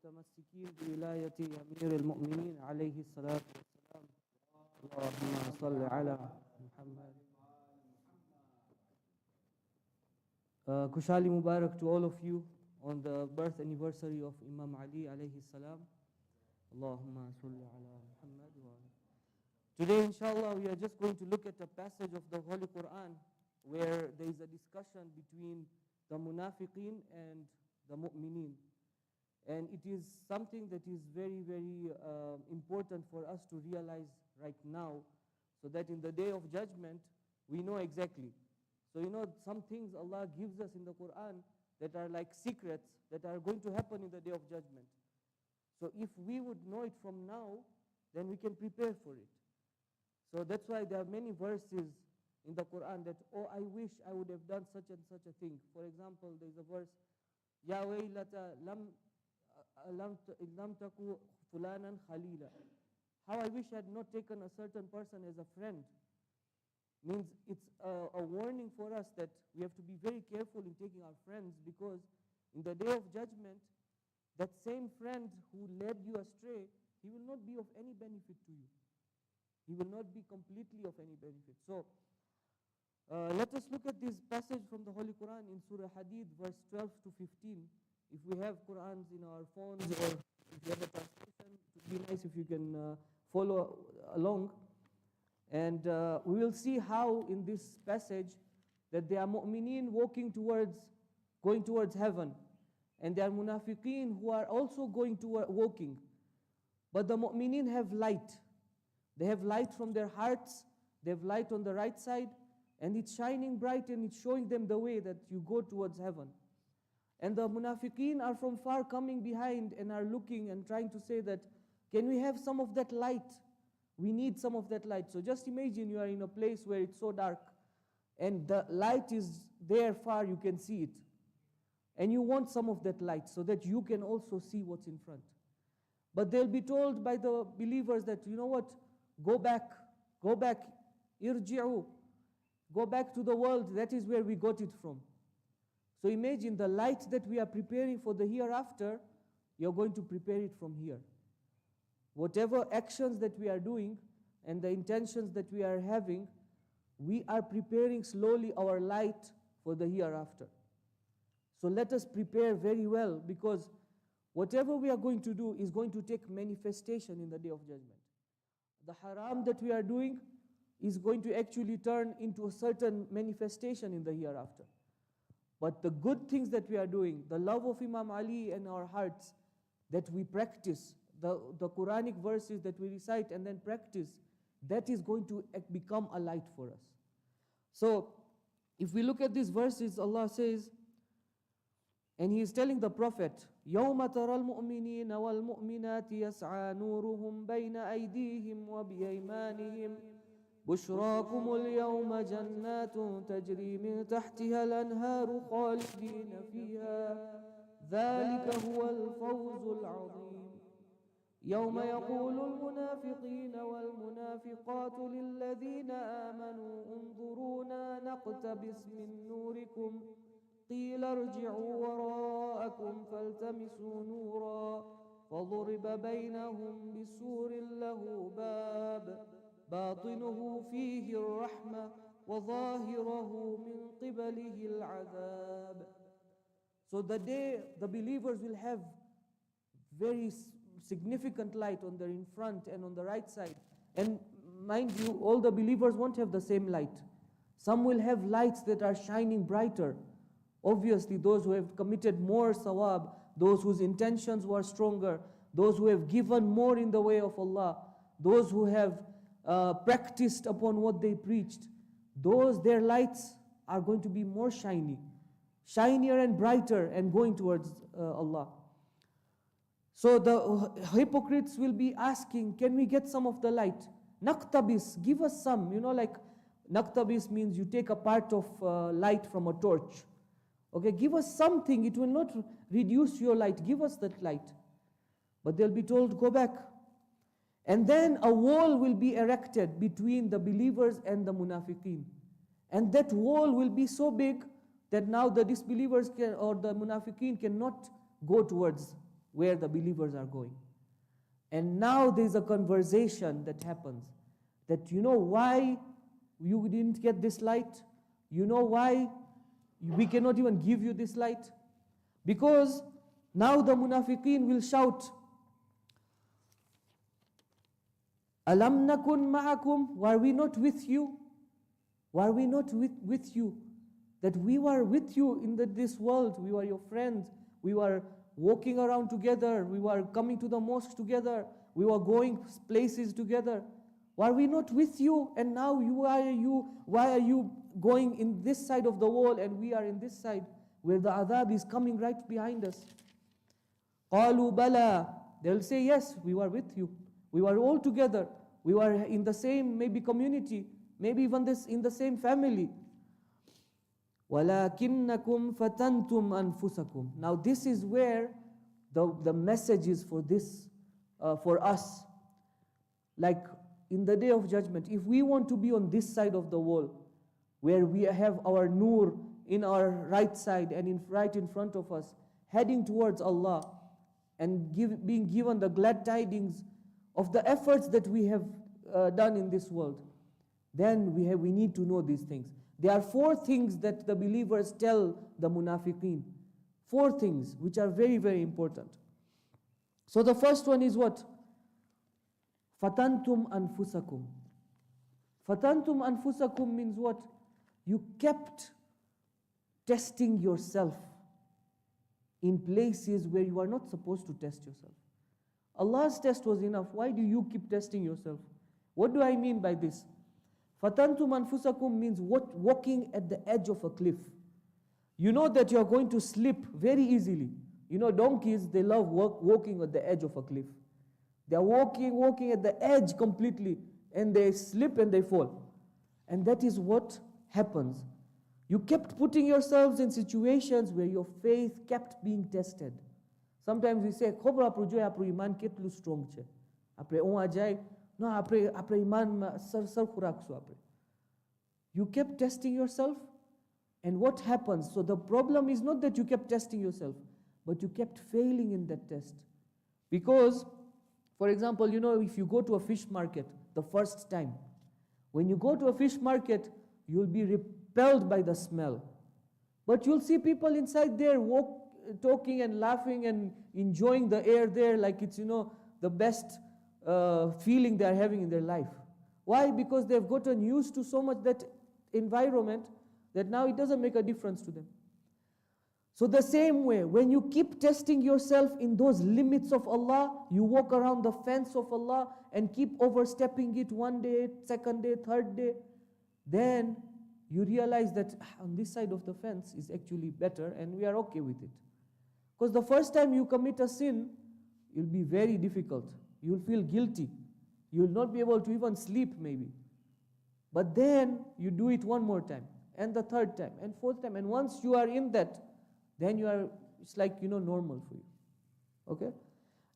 المتمسكين بولاية أمير المؤمنين عليه الصلاة والسلام. اللهم صل على Muhammad. Kushali Mubarak to all of you on the birth anniversary of Imam Ali alayhi salam. Allahumma salli ala Muhammad. Today, inshallah, we are just going to look at a passage of the Holy Quran where there is a discussion between the munafiqeen and the mu'mineen. And it is something that is very, very important for us to realize right now, so that in the day of judgment, we know exactly. So some things Allah gives us in the Quran that are like secrets that are going to happen in the day of judgment. So if we would know it from now, then we can prepare for it. So that's why there are many verses in the Quran that, oh, I wish I would have done such and such a thing. For example, there is a verse, Ya waylata lam taku fulanan khalila. How I wish I had not taken a certain person as a friend. Means it's a warning for us that we have to be very careful in taking our friends, because in the day of judgment, that same friend who led you astray, he will not be of any benefit to you. He will not be completely of any benefit. So, let us look at this passage from the Holy Quran in Surah Hadid, verse 12 to 15. If we have Qurans in our phones, or if you have a translation, it would be nice if you can follow along. And we will see how in this passage that there are mu'mineen going towards heaven. And there are munafiqeen who are also walking. But the mu'mineen have light. They have light from their hearts. They have light on the right side. And it's shining bright and it's showing them the way that you go towards heaven. And the munafiqeen are from far coming behind and are looking and trying to say that, can we have some of that light? We need some of that light. So just imagine you are in a place where it's so dark and the light is there far, you can see it. And you want some of that light so that you can also see what's in front. But they'll be told by the believers that, you know what, go back, irji'u, go back to the world, that is where we got it from. So imagine the light that we are preparing for the hereafter, you're going to prepare it from here. Whatever actions that we are doing and the intentions that we are having, we are preparing slowly our light for the hereafter. So let us prepare very well, because whatever we are going to do is going to take manifestation in the day of judgment. The haram that we are doing is going to actually turn into a certain manifestation in the hereafter. But the good things that we are doing, the love of Imam Ali in our hearts, that we practice, the Quranic verses that we recite and then practice, that is going to become a light for us. So, if we look at these verses, Allah says, and He is telling the Prophet, يَوْمَ تَرَى الْمُؤْمِنِينَ وَالْمُؤْمِنَاتِ يَسْعَى نُورُهُمْ بَيْنَ أَيْدِيهِمْ وَبِأَيْمَانِهِمْ بُشْرَاكُمُ الْيَوْمَ جَنَّاتٌ تَجْرِي مِنْ تَحْتِهَا الْأَنْهَارُ خَالِدِينَ فِيهَا ذَلِكَ هُوَ الْفَوْزُ الْعَظِيمُ يوم يقول المنافقين والمنافقات للذين آمنوا انظرونا نقتبس من نوركم قيل ارجعوا وراءكم فالتمسوا نورا فضرب بينهم بسور له باب باطنه فيه الرحمة وظاهره من قبله العذاب. So the day the believers will have very significant light on their in front and on the right side. And mind you, all the believers won't have the same light. Some will have lights that are shining brighter. Obviously, those who have committed more sawab, those whose intentions were stronger, those who have given more in the way of Allah, those who have practiced upon what they preached, their lights are going to be more shinier and brighter and going towards Allah. So the hypocrites will be asking, can we get some of the light? Naqtabis, give us some. Like naqtabis means you take a part of light from a torch. Okay, give us something. It will not reduce your light. Give us that light. But they'll be told, go back. And then a wall will be erected between the believers and the munafiqeen. And that wall will be so big that now the disbelievers or the munafiqeen cannot go towards where the believers are going. And now there's a conversation that happens, that you know why you didn't get this light? You know why we cannot even give you this light? Because now the munafiqeen will shout, Alam nakun ma'akum, were we not with you? Were we not with you? That we were with you in this world, we were your friends, we were walking around together, we were coming to the mosque together, we were going places together. Were we not with you? And now why are you going in this side of the wall and we are in this side where the adhab is coming right behind us? Qalu bala, they'll say, yes, we were with you. We were all together. We were in the same maybe community, maybe even in the same family. وَلَكِنَّكُمْ فَتَنْتُمْ أَنفُسَكُمْ. Now this is where the message is for this, for us. Like in the day of judgment, if we want to be on this side of the wall, where we have our nur in our right side and right in front of us, heading towards Allah, and being given the glad tidings of the efforts that we have done in this world, then we need to know these things. There are 4 things that the believers tell the munafiqeen. 4 things which are very, very important. So the first one is what? Fatantum anfusakum. Fatantum anfusakum means what? You kept testing yourself in places where you are not supposed to test yourself. Allah's test was enough. Why do you keep testing yourself? What do I mean by this? Fatantum anfusakum means walking at the edge of a cliff. You know that you are going to slip very easily. You know, donkeys, they love walking at the edge of a cliff. They are walking at the edge completely, and they slip and they fall. And that is what happens. You kept putting yourselves in situations where your faith kept being tested. Sometimes we say, "Khobra apru jo apru iman ketlu strong che." Apre on ajai, no apre iman sar khurak su apre. You kept testing yourself, and what happens? So the problem is not that you kept testing yourself, but you kept failing in that test. Because, for example, you know, if you go to a fish market the first time, when you go to a fish market, you'll be repelled by the smell. But you'll see people inside there talking and laughing and enjoying the air there like it's, you know, the best feeling they're having in their life. Why? Because they've gotten used to so much that environment that now it doesn't make a difference to them. So the same way, when you keep testing yourself in those limits of Allah, you walk around the fence of Allah and keep overstepping it one day, second day, third day, then you realize that on this side of the fence is actually better and we are okay with it. Because the first time you commit a sin, it will be very difficult. You will feel guilty. You will not be able to even sleep maybe. But then you do it one more time, and the third time, and fourth time, and once you are in that, then it's like, you know, normal for you. Okay?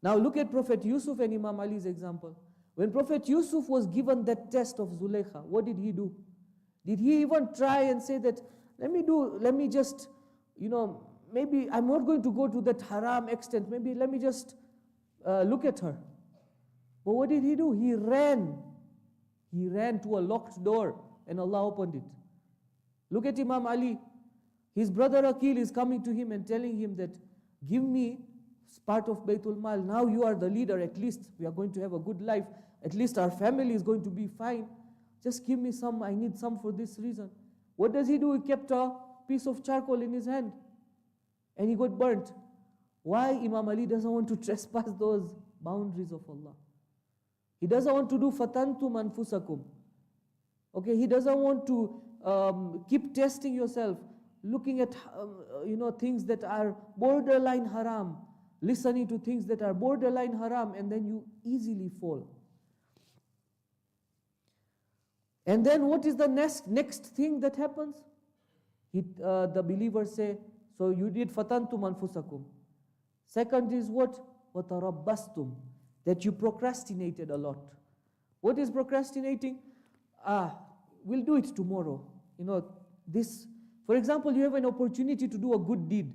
Now look at Prophet Yusuf and Imam Ali's example. When Prophet Yusuf was given that test of Zulaykha, what did he do? Did he even try and say that, let me just, you know, maybe I'm not going to go to that haram extent, maybe let me just look at her. But what did he do? He ran. He ran to a locked door and Allah opened it. Look at Imam Ali. His brother Aqil is coming to him and telling him that, give me part of Baytul Mal. Now you are the leader. At least we are going to have a good life. At least our family is going to be fine. Just give me some. I need some for this reason. What does he do? He kept a piece of charcoal in his hand and he got burnt. Why? Imam Ali doesn't want to trespass those boundaries of Allah. He doesn't want to do fatantum anfusakum. Okay, he doesn't want to keep testing yourself, looking at things that are borderline haram, listening to things that are borderline haram, and then you easily fall. And then what is the next thing that happens? The believers say, so you did fatantum anfusakum. Second is what? Watarabbastum. That you procrastinated a lot. What is procrastinating? We'll do it tomorrow. You know, this, for example, you have an opportunity to do a good deed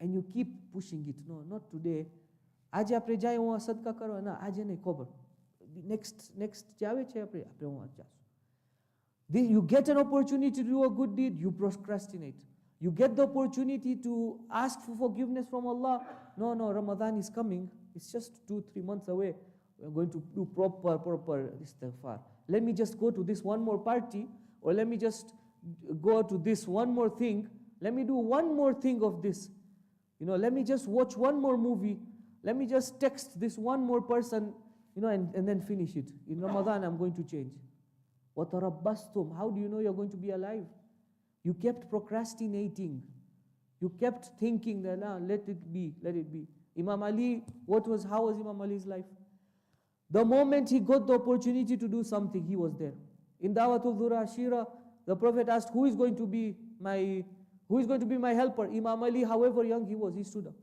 and you keep pushing it. No, not today. આજે આપણે જાય હું સદકા કરવા, ના આજે નહીં, ખબર next જે આવે છે આપણે હું જાશું. You get an opportunity to do a good deed, you procrastinate. You get the opportunity to ask for forgiveness from Allah. No, Ramadan is coming. It's just 2-3 months away. We're going to do proper istighfar. Let me just go to this one more party, or let me just go to this one more thing. Let me do one more thing of this. Let me just watch one more movie. Let me just text this one more person, and then finish it. In Ramadan, I'm going to change. وَتَرَبَّصْتُمْ. How do you know you're going to be alive? You kept procrastinating. You kept thinking that, let it be. Imam Ali, how was Imam Ali's life? The moment he got the opportunity to do something, he was there. In Dawatul Dhura Ashira, the Prophet asked, who is going to be my helper? Imam Ali, however young he was, he stood up.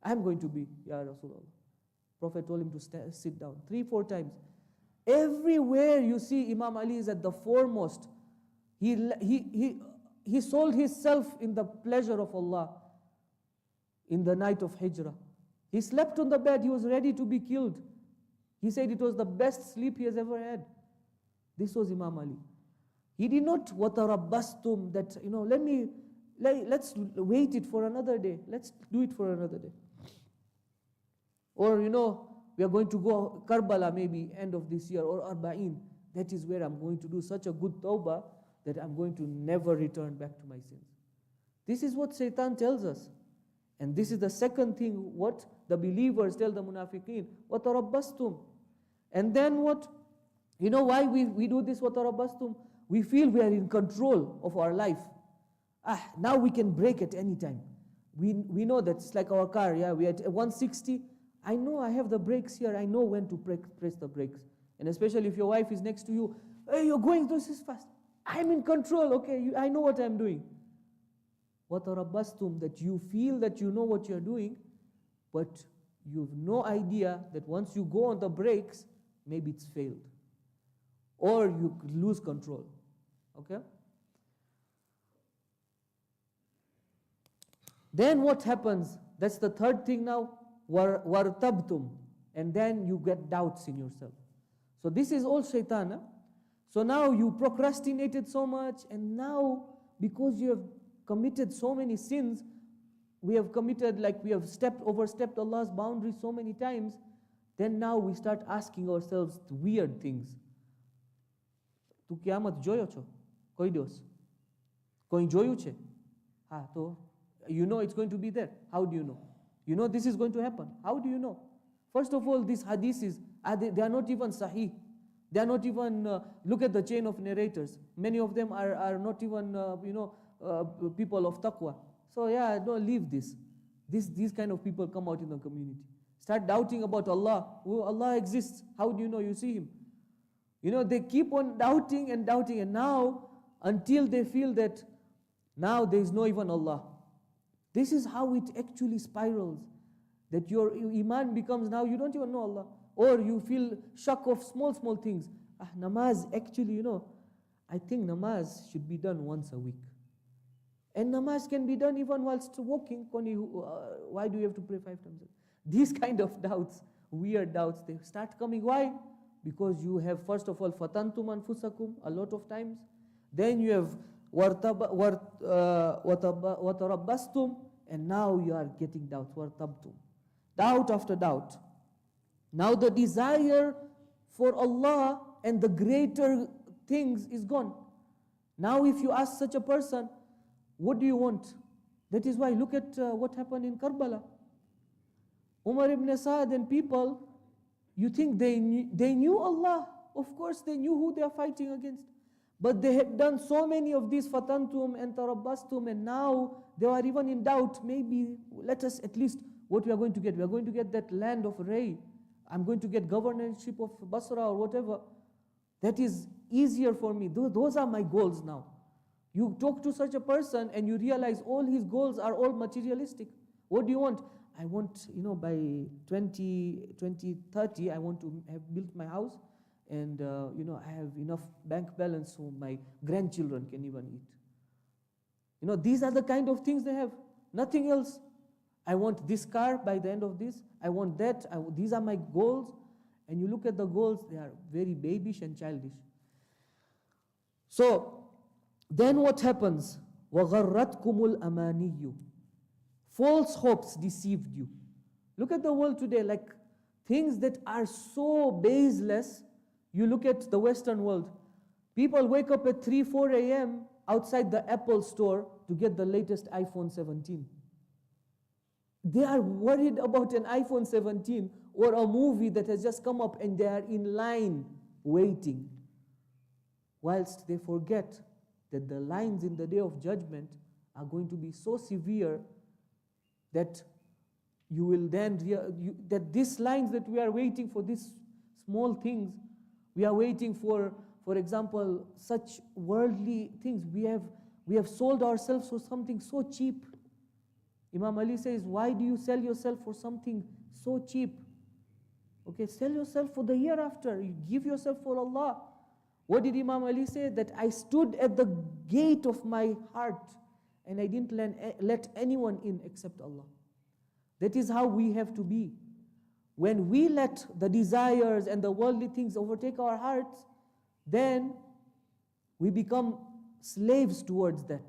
I am going to be, Ya Rasulullah. Prophet told him to sit down 3-4 times. Everywhere you see Imam Ali is at the foremost. He sold himself in the pleasure of Allah in the night of Hijrah. He slept on the bed, he was ready to be killed. He said it was the best sleep he has ever had. This was Imam Ali. He did not وَتَرَبَّصْتُمْ that, let's wait it for another day. Let's do it for another day. Or, we are going to go Karbala maybe end of this year, or Arba'in. That is where I'm going to do such a good tawbah that I'm going to never return back to my sins. This is what Shaitan tells us. And this is the second thing, what the believers tell the munafiqeen, وَتَرَبَّصْتُمْ. And then what? Why we do this, وَتَرَبَّصْتُمْ? We feel we are in control of our life. Now we can brake at any time. We know that it's like our car, we are at 160. I know I have the brakes here. I know when to press the brakes. And especially if your wife is next to you, hey, you're going this is fast. I'm in control, okay, I know what I'm doing. وَتَرَبَّصْتُمْ, that you feel that you know what you're doing, but you've no idea that once you go on the brakes, maybe it's failed. Or you lose control. Okay? Then what happens? That's the third thing now. وَارْتَبْتُمْ. And then you get doubts in yourself. So this is all shaitan. So now you procrastinated so much, and now because you have committed so many sins, we have overstepped Allah's boundaries so many times, then now we start asking ourselves weird things. Tu kiamat joyo છો? કોઈ દિવસ? કોઈ જોયું છે? તો you know it's going to be there. How do you know? You know this is going to happen. How do you know? First of all, these hadiths, they are not even sahih. They are not even, look at the chain of narrators. Many of them are not even, people of taqwa. So don't leave this. These kind of people come out in the community. Start doubting about Allah. Oh, Allah exists. How do you know? You see Him. They keep on doubting, and now, until they feel that now there is no even Allah. This is how it actually spirals. That your iman becomes now, you don't even know Allah. Or you feel shock of small things. Namaz, actually, I think namaz should be done once a week. And namaz can be done even whilst walking. Why do you have to pray 5 times? These kind of doubts, weird doubts, they start coming. Why? Because you have, first of all, fatantum anfusakum a lot of times. Then you have watarabbastum, and now you are getting doubts. Wartabtum. Doubt after doubt. Now the desire for Allah and the greater things is gone. Now if you ask such a person, what do you want? That is why, look at what happened in Karbala. Umar ibn Sa'd and people, you think they knew Allah. Of course they knew who they are fighting against. But they had done so many of these fatantum and tarabbastum, and now they are even in doubt. Maybe let us at least, what we are going to get? We are going to get that land of Ray. I'm going to get governorship of Basra or whatever. That is easier for me. Those are my goals now. You talk to such a person and you realize all his goals are all materialistic. What do you want? I want, by 2030, I want to have built my house, and I have enough bank balance so my grandchildren can even eat. These are the kind of things they have. Nothing else. I want this car by the end of this. I want that, these are my goals. And you look at the goals, they are very babyish and childish. So, then what happens? وَغَرَّتْكُمُ الْأَمَانِيُّ. False hopes deceived you. Look at the world today, like things that are so baseless. You look at the Western world. People wake up at 3, 4 a.m. outside the Apple store to get the latest iPhone 17. They are worried about an iPhone 17 or a movie that has just come up, and they are in line waiting. Whilst they forget that the lines in the Day of Judgment are going to be so severe that you will then, that these lines that we are waiting for, these small things, we are waiting for example, such worldly things. We have sold ourselves for something so cheap. Imam Ali says, why do you sell yourself for something so cheap? Okay, sell yourself for the hereafter. You give yourself for Allah. What did Imam Ali say? That I stood at the gate of my heart and I didn't let anyone in except Allah. That is how we have to be. When we let the desires and the worldly things overtake our hearts, then we become slaves towards that.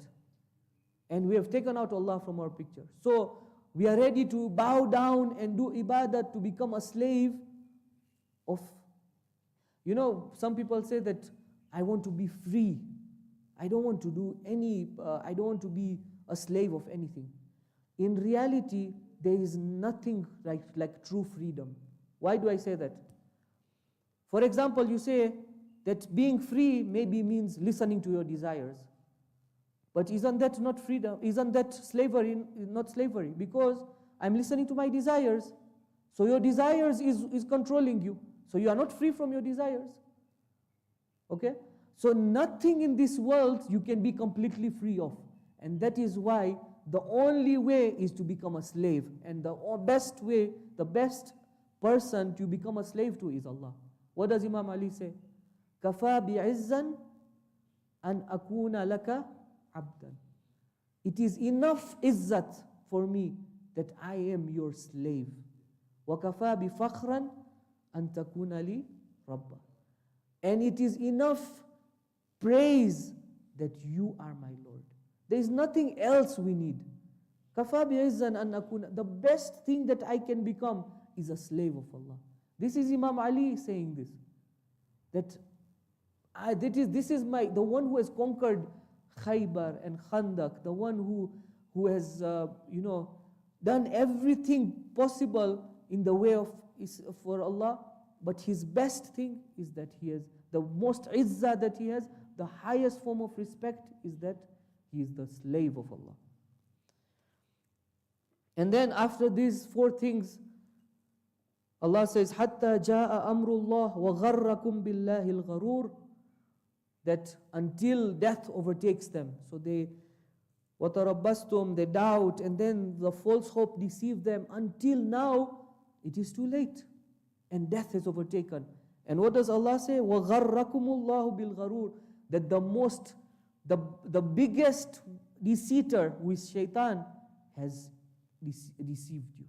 And we have taken out Allah from our picture. So we are ready to bow down and do ibadah to become a slave of, some people say that I want to be free. I don't want to do I don't want to be a slave of anything. In reality, there is nothing like true freedom. Why do I say that? For example, you say that being free maybe means listening to your desires. But isn't that not freedom? Isn't that slavery? Not slavery, because I'm listening to my desires. So your desires is controlling you. So you are not free from your desires. Okay? So nothing in this world you can be completely free of. And that is why the only way is to become a slave. And the best way, the best person to become a slave to is Allah. What does Imam Ali say? كَفَى بِعِزًّا أَنْ أَكُونَ لَكَ عَبْدًا. It is enough izzat for me that I am your slave. وَكَفَى بِفَخْرًا أَنْ تَكُونَ لِي رَبًّا. And it is enough praise that you are my Lord. There is nothing else we need. كَفَى بِعِزًّا أَنْ أَكُونَ. The best thing that I can become is a slave of Allah. This is Imam Ali saying this. This is the one who has conquered Khaybar and Khandak, the one who has done everything possible in the way of for Allah. But his best thing is that he has the most izzah that he has, the highest form of respect is that he is the slave of Allah. And then after these 4 things, Allah says, حَتَّى جَاءَ أَمْرُ اللَّهِ وَغَرَّكُمْ بِاللَّهِ الْغَرُورِ. That until death overtakes them. So they وَتَرَبَّسْتُمْ, they doubt, and then the false hope deceived them. Until now, it is too late. And death has overtaken. And what does Allah say? وَغَرَّكُمُ اللَّهُ بِالْغَرُورِ. That the biggest deceiver, who is shaitan, has deceived you.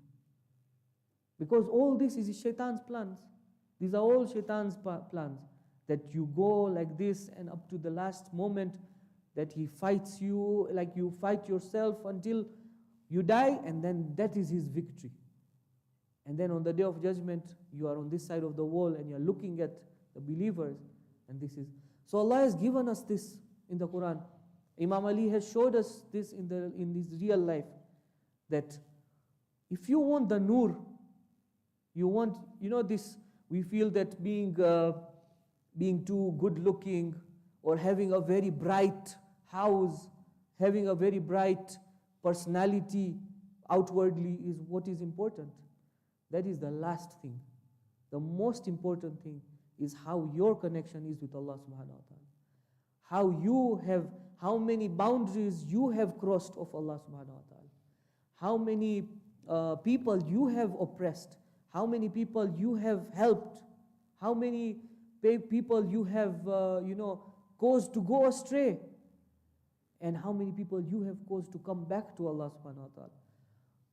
Because all this is shaitan's plans. These are all shaitan's plans. That you go like this and up to the last moment that he fights you, like you fight yourself until you die, and then that is his victory. And then on the Day of Judgment, you are on this side of the wall and you are looking at the believers, and this is. So Allah has given us this in the Quran. Imam Ali has showed us this in his real life, that if you want the nur, you want, this, we feel that being too good looking or having a very bright house, having a very bright personality outwardly is what is important. That is the last thing. The most important thing is how your connection is with Allah subhanahu wa ta'ala. How many boundaries you have crossed of Allah subhanahu wa ta'ala. How many people you have oppressed. How many people you have helped. How many people you have, caused to go astray. And how many people you have caused to come back to Allah subhanahu wa ta'ala.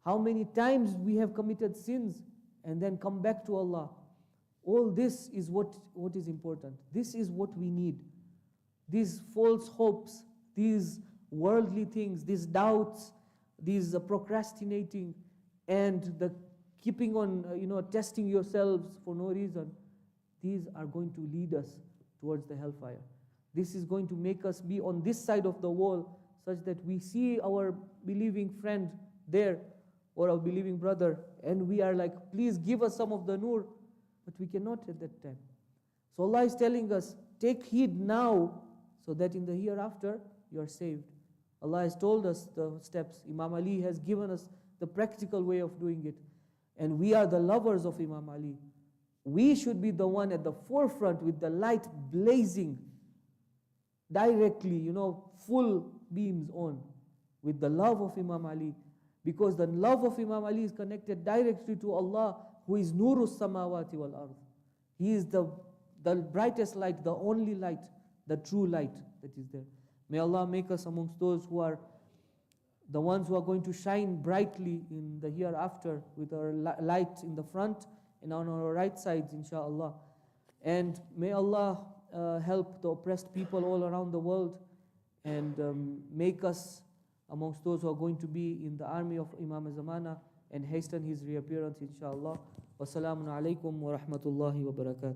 How many times we have committed sins and then come back to Allah. All this is what is important. This is what we need. These false hopes, these worldly things, these doubts, these procrastinating, and the keeping on, testing yourselves for no reason, these are going to lead us towards the hellfire. This is going to make us be on this side of the wall, such that we see our believing friend there, or our believing brother, and we are like, please give us some of the nur, but we cannot at that time. So Allah is telling us, take heed now, so that in the hereafter you are saved. Allah has told us the steps. Imam Ali has given us the practical way of doing it. And we are the lovers of Imam Ali. We should be the one at the forefront with the light blazing directly, full beams on, with the love of Imam Ali. Because the love of Imam Ali is connected directly to Allah, who is Nurus Samawati wal Ard. He is the brightest light, the only light, the true light that is there. May Allah make us amongst those who are the ones who are going to shine brightly in the hereafter, with our light in the front and on our right sides, inshaAllah. And may Allah help the oppressed people all around the world, and make us amongst those who are going to be in the army of Imam Zamana, and hasten his reappearance, inshaAllah. Wassalamu alaikum wa rahmatullahi wa barakatuh.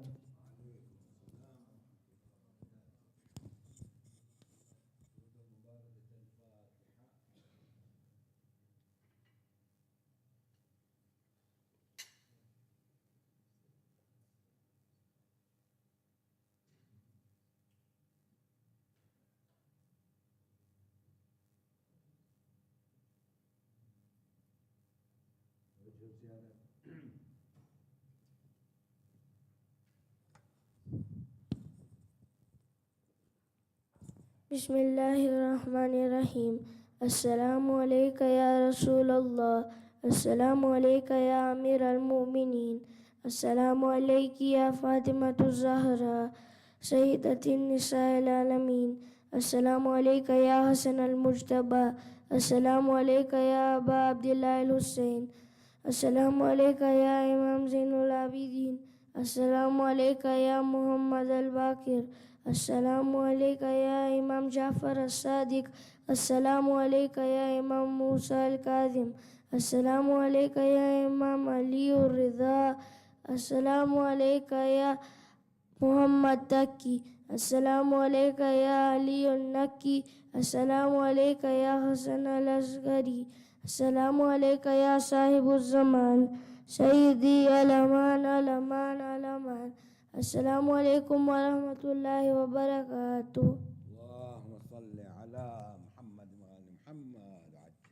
Bismillahirrahmanirrahim. Assalamu alayka ya Rasulullah. Assalamu alayka ya Amir al-Mu'minin. Assalamu alayki ya Fatimatu Zahra, Sayyidatin Nisa'il Alamin. Assalamu alayka ya Hasan al-Mujtaba. Assalamu alayka ya Aba Abdullah al-Hussein. Assalamu alayka ya Imam Zainul Abidin. Assalamu alayka ya Muhammad al-Bakir. Assalamu alayka ya Imam Ja'far al-Sadiq. Assalamu alayka ya Imam Musa al-Kadhim. Assalamu alayka ya Imam Ali al-Ridha. Assalamu alayka ya Muhammad Taki. Assalamu alayka ya Ali al-Naki. Assalamu alayka ya Hasan al-Asghari. Assalamu alayka ya Sahibu Zaman, Sayyidi Alaman, Alaman, Alaman. Assalamu alaikum wa rahmatullahi wa barakatuh.